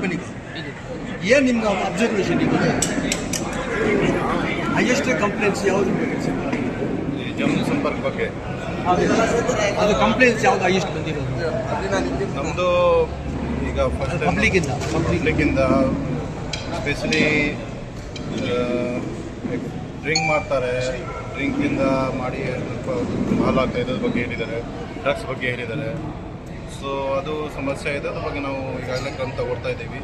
ಬನ್ನಿ. ಏನು ನಿಮ್ಮ ಅಬ್ಸರ್ವೇಷನ್ ನಿಮಗೆ ಹೈಯೆಸ್ಟ್ ಕಂಪ್ಲೇಂಟ್ಸ್ ಯಾವುದು ಜನ ಸಂಪರ್ಕ ಬಗ್ಗೆ ಅದು ಕಂಪ್ಲೇಂಟ್ಸ್ ಯಾವುದು ಹೈಯೆಸ್ಟ್ ಬಂದಿರೋದು? ನಮ್ಮದು ಈಗ ಫಸ್ಟ್ ಪಬ್ಲಿಕ್ಕಿಂದ ಸ್ಪೆಷಲಿ ಡ್ರಿಂಕ್ ಮಾಡ್ತಾರೆ, ಡ್ರಿಂಕಿಂದ ಮಾಡಿ ಹಾಲಾಗ್ತಾ ಇರೋದ್ರ ಬಗ್ಗೆ ಹೇಳಿದ್ದಾರೆ, ಡ್ರಗ್ಸ್ ಬಗ್ಗೆ ಹೇಳಿದ್ದಾರೆ. ಸೊ ಅದು ಸಮಸ್ಯೆ ಇದೆ, ಅದ್ರ ಬಗ್ಗೆ ನಾವು ಈಗಾಗಲೇ ಕ್ರಮ ತಗೊಳ್ತಾ ಇದ್ದೀವಿ.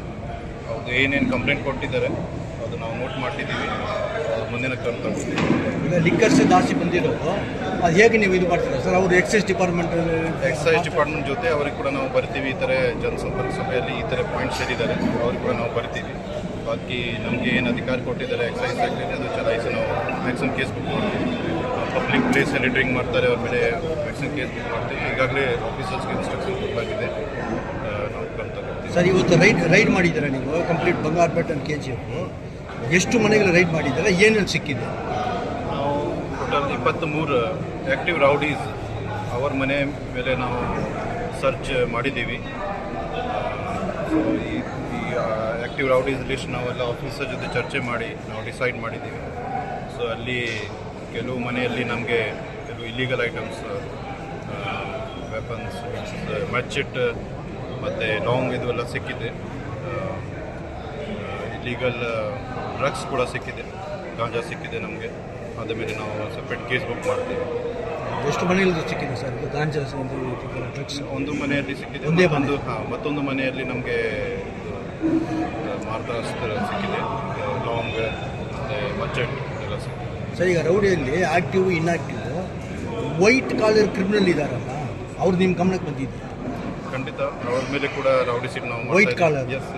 ಅವ್ರು ಏನೇನು ಕಂಪ್ಲೇಂಟ್ ಕೊಟ್ಟಿದ್ದಾರೆ ಅದು ನಾವು ನೋಟ್ ಮಾಡ್ತಿದ್ದೀವಿ, ಮುಂದಿನ ಕ್ರಮ ತಗೊಳ್ತೀವಿ. ಈಗ ಲಿಕ್ಕರ್ಸ್ ಜಾಸ್ತಿ ಬಂದಿರೋದು ಅದು ಹೇಗೆ ನೀವು ಇದು ಮಾಡ್ತೀರಾ ಸರ್? ಅವರು ಎಕ್ಸೈಸ್ ಡಿಪಾರ್ಟ್ಮೆಂಟ್ ಜೊತೆ ಅವ್ರಿಗೆ ಕೂಡ ನಾವು ಬರ್ತೀವಿ. ಈ ಥರ ಜನಸಂಪರ್ಕ ಸಭೆಯಲ್ಲಿ ಈ ಥರ ಪಾಯಿಂಟ್ಸ್ ಹೇಳಿದ್ದಾರೆ, ಅವ್ರಿಗೆ ಕೂಡ ನಾವು ಬರ್ತೀವಿ. ಬಾಕಿ ನಮಗೆ ಏನು ಅಧಿಕಾರ ಕೊಟ್ಟಿದ್ದಾರೆ ಎಕ್ಸೈಸ್ ಆಗಲಿ ಅದು ಚಲಾಯಿಸಿ ನಾವು ಮ್ಯಾಕ್ಸಿಮಮ್ ಕೇಸ್ ಬುಕ್ ಮಾಡ್ತೀವಿ. ಪಬ್ಲಿಕ್ ಪ್ಲೇಸಲ್ಲಿ ಡ್ರಿಂಕ್ ಮಾಡ್ತಾರೆ, ಅವ್ರ ಮೇಲೆ ಮ್ಯಾಕ್ಸಿಮಮ್ ಕೇಸ್ ಬುಕ್ ಮಾಡ್ತೀವಿ. ಈಗಾಗಲೇ ಆಫೀಸರ್ಸ್ಗೆ ಇನ್ಸ್ಟ್ರಕ್ಷನ್ ಕೊಡಲಾಗಿದೆ, ನಾವು ಕ್ರಮ ತಗೊಳ್ತೀವಿ. ಸರ್, ಇವತ್ತು ರೈಡ್ ಮಾಡಿದ್ದೀರಾ ನೀವು ಕಂಪ್ಲೀಟ್ ಬಂಗಾರಪೇಟೆ ಅಂಡ್ KGF? ಎಷ್ಟು ಮನೆಗಳು ರೈಡ್ ಮಾಡಿದ್ದಾರೆ, ಏನೇನು ಸಿಕ್ಕಿದೆ? ನಾವು ಟೋಟಲ್ 23 ಆ್ಯಕ್ಟಿವ್ ರೌಡೀಸ್ ಅವ್ರ ಮನೆ ಮೇಲೆ ನಾವು ಸರ್ಚ್ ಮಾಡಿದ್ದೀವಿ. ಈ ಆ್ಯಕ್ಟಿವ್ ರೌಡೀಸ್ ಲಿಸ್ಟ್ ನಾವೆಲ್ಲ ಆಫೀಸರ್ ಜೊತೆ ಚರ್ಚೆ ಮಾಡಿ ನಾವು ಡಿಸೈಡ್ ಮಾಡಿದ್ದೀವಿ. ಸೊ ಅಲ್ಲಿ ಕೆಲವು ಮನೆಯಲ್ಲಿ ನಮಗೆ ಕೆಲವು ಇಲ್ಲೀಗಲ್ ಐಟಮ್ಸ್, ವೆಪನ್ಸ್, ಮಚ್ಚಿಟ್ ಮತ್ತು ಲಾಂಗ್ ಇದೆಲ್ಲ ಸಿಕ್ಕಿದೆ. ಇಲ್ಲೀಗಲ್ ಡ್ರಗ್ಸ್ ಕೂಡ ಸಿಕ್ಕಿದೆ, ಗಾಂಜಾ ಸಿಕ್ಕಿದೆ ನಮಗೆ. ಅದ ಮೇಲೆ ನಾವು ಸಪ್ರೇಟ್ ಕೇಸ್ ಬುಕ್ ಮಾಡ್ತೀವಿ. ಎಷ್ಟು ಮನೆಯಲ್ಲಿ ಸಿಕ್ಕಿದೆ ಸರ್ ಗಾಂಜಾ ಡ್ರಗ್ಸ್? ಒಂದು ಮನೆಯಲ್ಲಿ ಸಿಕ್ಕಿದೆ, ಮತ್ತೊಂದು ಮನೆಯಲ್ಲಿ ನಮಗೆ ಮಾರ್ಗದರ್ಶನ ಸಿಕ್ಕಿದೆ, ಲಾಂಗ್ ಮತ್ತು ಮಚ್ಚೆಟ್ ಎಲ್ಲ ಸಿಕ್ಕಿದೆ. ಸರ್, ಈಗ ರೌಡಿಯಲ್ಲಿ active inactive white collar criminal ಇದ್ದಾರಲ್ಲ, ಅವ್ರು ನಿಮ್ಮ ಗಮನಕ್ಕೆ ಬಂದಿದೆ? ಖಂಡಿತ ಅವ್ರ ಮೇಲೆ ಕೂಡ ರೌಡಿ ಸೀಟ್ ನಾವು ವೈಟ್ ಕಾಲರ್. ಎಸ್,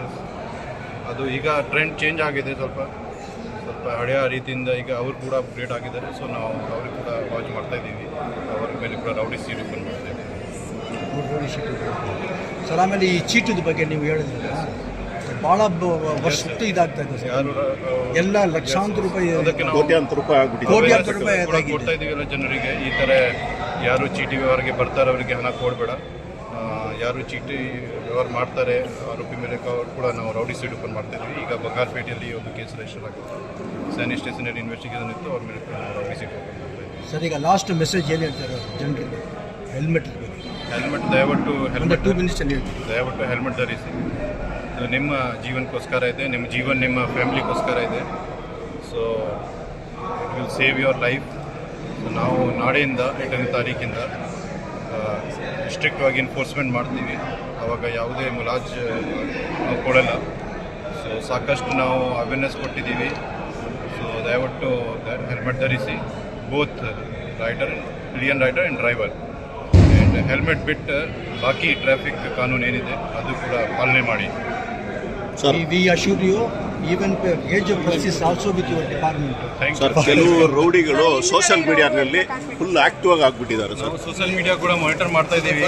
ಅದು ಈಗ ಟ್ರೆಂಡ್ ಚೇಂಜ್ ಆಗಿದೆ, ಸ್ವಲ್ಪ ಹಳೆಯ ರೀತಿಯಿಂದ ಈಗ ಅವ್ರು ಕೂಡ ಅಪ್ಗ್ರೇಡ್ ಆಗಿದ್ದಾರೆ. ಸೊ ನಾವು ಅವ್ರಿಗೆ ಕೂಡ ವಾಚ್ ಮಾಡ್ತಾ ಇದ್ದೀವಿ, ಅವ್ರ ಮೇಲೆ ಕೂಡ ರೌಡಿ ಸೀಟ್ ಓಪನ್ ಮಾಡ್ತಾ ಇದ್ದೀವಿ. Rowdy sheet sir. ಆಮೇಲೆ ಈ ಚೀಟದ ಬಗ್ಗೆ ನೀವು ಹೇಳಿದ್ರೆ ಭಾಳ ವರ್ಷ ಇದಾಗ್ತಾ ಇದೆ ಸರ್. ಎಲ್ಲ ಲಕ್ಷಾಂತರ ರೂಪಾಯಿ, ಕೋಟ್ಯಾಂತರ ರೂಪಾಯಿ ಕೊಡ್ತಾ ಇದ್ದೀವಿ ಎಲ್ಲ ಜನರಿಗೆ. ಈ ಥರ ಯಾರು ಚೀಟಿ ವ್ಯವಹಾರಕ್ಕೆ ಬರ್ತಾರೆ ಅವರಿಗೆ ಹಣ ಕೊಡಬೇಡ, ಯಾರು ಚೀಟಿ ವ್ಯವಹಾರ ಮಾಡ್ತಾರೆ ಆರೋಪಿ ಮೇಲೆ ಕೂಡ ನಾವು ರೌಡಿ ಸೀಟ್ ಓಪನ್ ಮಾಡ್ತಾ ಇದ್ವಿ. ಈಗ ಬಂಗಾರಪೇಟೆಯಲ್ಲಿ ಒಂದು ಕೇಸ್ ರಿಜಿಸ್ಟರ್ ಆಗಿದೆ, ಸೈನಿಕ್ ಸ್ಟೇಷನಲ್ಲಿ ಇನ್ವೆಸ್ಟಿಗೇಷನ್ ಇತ್ತು, ಅವ್ರ ಮೇಲೆ ಕೂಡ ನಾವು ರೌಡಿ ಸೀಟ್ ಓಪನ್ ಮಾಡ್ತಾ ಇದ್ವಿ. ಸರ್, ಈಗ ಲಾಸ್ಟ್ ಮೆಸೇಜ್ ಏನು ಹೇಳ್ತಾರೆ ಜನರಿಗೆ? ಹೆಲ್ಮೆಟ್ ದಯವಿಟ್ಟು 2 ಮಿನಿಟ್ಸ್ ಅಲ್ಲಿ ಹೇಳ್ತೀವಿ, ದಯವಿಟ್ಟು ಹೆಲ್ಮೆಟ್ ಧರಿಸಿ. ಇದು ನಿಮ್ಮ ಜೀವನಕ್ಕೋಸ್ಕರ ಇದೆ, ನಿಮ್ಮ ಜೀವನ ನಿಮ್ಮ ಫ್ಯಾಮಿಲಿಗೋಸ್ಕರ ಇದೆ. So it will save your life. ನಾವು ನಾಳೆಯಿಂದ 8ನೇ ತಾರೀಕಿಂದ ಸ್ಟ್ರಿಕ್ಟ್ ಆಗಿ ಎನ್ಫೋರ್ಸ್ಮೆಂಟ್ ಮಾಡ್ತೀವಿ. ಆವಾಗ ಯಾವುದೇ ಮುಲಾಜ್ ನಾವು ಕೊಡಲ್ಲ. ಸೊ ಸಾಕಷ್ಟು ನಾವು ಅವೇರ್ನೆಸ್ ಕೊಟ್ಟಿದ್ದೀವಿ. ಸೊ ದಯವಿಟ್ಟು ಹೆಲ್ಮೆಟ್ ಧರಿಸಿ, both rider, pillion rider and driver. And helmet ಬಿಟ್ಟು ಬಾಕಿ ಟ್ರಾಫಿಕ್ ಕಾನೂನು ಏನಿದೆ ಅದು ಕೂಡ ಪಾಲನೆ ಮಾಡಿ. We assure you even age of press also with your department. Sir, ಕೆಲವು ರೌಡಿಗಳು ಸೋಷಿಯಲ್ ಮೀಡಿಯಾನಲ್ಲಿ ಫುಲ್ ಆಕ್ಟಿವ್ ಆಗಿ ಆಗ್ಬಿಟ್ಟಿದ್ದಾರೆ ಸರ್. ನಾವು ಸೋಷಿಯಲ್ ಮೀಡಿಯಾ ಕೂಡ ಮಾನಿಟರ್ ಮಾಡ್ತಾ ಇದ್ದೀವಿ.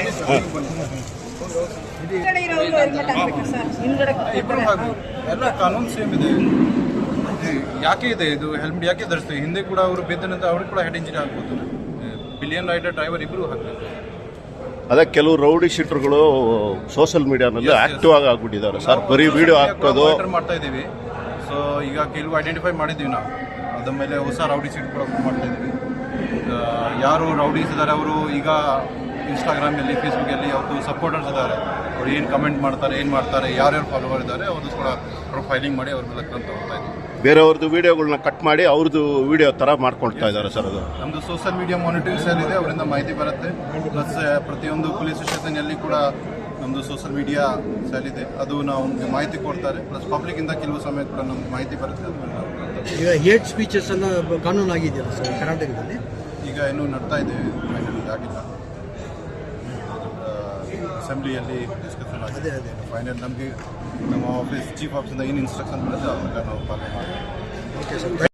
ಎಲ್ಲ ಕಾನೂನು ಸೇಮ್ ಇದೆ. ಯಾಕೆ ಇದೆ ಇದು ಹೆಲ್ಮೆಟ್ ಯಾಕೆ ಧರಿಸ್ತೀವಿ? ಹಿಂದೆ ಕೂಡ ಅವರು ಬೇತನಂತ ಅವ್ರಿಗೆ ಕೂಡ ಹೆಡ್ ಇಂಜರಿ ಆಗ್ಬೋದು. ಪಿಲಿಯನ್ ರೈಡರ್ ಡ್ರೈವರ್ ಇಬ್ಬರು ಹಾಕಬೇಕು. ಅದೇ ಕೆಲವು ರೌಡಿ ಶೀಟರ್ಗಳು ಸೋಷಿಯಲ್ ಮೀಡಿಯಾನಲ್ಲಿ ಆಕ್ಟಿವ್ ಆಗಿ ಆಗ್ಬಿಟ್ಟಿದ್ದಾರೆ ಸರ್. ಬರೀ ವಿಡಿಯೋ ಹಾಕೋದು ಮಾಡ್ತಾ ಇದ್ದೀವಿ. ಸೊ ಈಗ ಕೆಲವು ಐಡೆಂಟಿಫೈ ಮಾಡಿದ್ದೀವಿ ನಾವು, ಅದ್ರ ಮೇಲೆ ಹೊಸ ರೌಡಿ ಶೀಟ್ ಕೂಡ ಮಾಡ್ತಾ ಇದ್ದೀವಿ. ಯಾರು ರೌಡೀಸ್ ಇದ್ದಾರೆ ಅವರು ಈಗ ಇನ್ಸ್ಟಾಗ್ರಾಮಲ್ಲಿ, ಫೇಸ್ಬುಕ್ಕಲ್ಲಿ ಅವ್ರದ್ದು ಸಪೋರ್ಟರ್ಸ್ ಇದ್ದಾರೆ, ಅವ್ರು ಏನು ಕಮೆಂಟ್ ಮಾಡ್ತಾರೆ, ಏನು ಮಾಡ್ತಾರೆ, ಯಾರ್ಯಾರು ಫಾಲೋವರ್ ಇದ್ದಾರೆ ಅವ್ರದ್ದು ಕೂಡ ಪ್ರೊಫೈಲಿಂಗ್ ಮಾಡಿ ಅವ್ರ ಮೇಲೆ ಕ್ರಮ ತಗೊಳ್ತಾ ಇದ್ದೀವಿ. ಬೇರೆಯವ್ರದ್ದು ವಿಡಿಯೋಗಳನ್ನ ಕಟ್ ಮಾಡಿ ಅವ್ರದ್ದು ವಿಡಿಯೋ ಥರ ಮಾಡ್ಕೊಳ್ತಾ ಇದ್ದಾರೆ ಸರ್. ಅದು ನಮ್ಮದು ಸೋಷಿಯಲ್ ಮೀಡಿಯಾ ಮಾನಿಟರಿಂಗ್ ಸೆಲ್ ಇದೆ, ಅವರಿಂದ ಮಾಹಿತಿ ಬರುತ್ತೆ. ಪ್ಲಸ್ ಪ್ರತಿಯೊಂದು ಪೊಲೀಸ್ ಸ್ಟೇಷನಲ್ಲಿ ಕೂಡ ನಮ್ಮದು ಸೋಷಿಯಲ್ ಮೀಡಿಯಾ ಸೆಲ್ ಇದೆ, ಅದು ನಾವು ಮಾಹಿತಿ ಕೊಡ್ತಾರೆ. ಪ್ಲಸ್ ಪಬ್ಲಿಕ್ಕಿಂದ ಕೆಲವು ಸಮಯ ಕೂಡ ನಮ್ಗೆ ಮಾಹಿತಿ ಬರುತ್ತೆ. ಈಗ ಹೇಟ್ ಸ್ಪೀಚಸ್ ಎಲ್ಲ ಕಾನೂನು ಆಗಿದೆಯಲ್ಲ ಸರ್ ಕರ್ನಾಟಕದಲ್ಲಿ? ಈಗ ಇನ್ನೂ ನಡ್ತಾ ಇದ್ದೇವೆ, ಫೈನಲ್ ಆಗಿಲ್ಲ. ಅಸೆಂಬ್ಲಿಯಲ್ಲಿ ಡಿಸ್ಕಷನ್ ಆಗಿದೆ. ಫೈನಲ್ ನಮಗೆ ನಮ್ಮ ಆಫೀಸ್ ಚೀಫ್ ಆಫೀಸಿಂದ ಏನು ಇನ್ಸ್ಟ್ರಕ್ಷನ್ ಬರುತ್ತೆ ಅವಾಗ ನಾವು ಪಾಲನೆ ಮಾಡ್ತೀವಿ. Okay sir.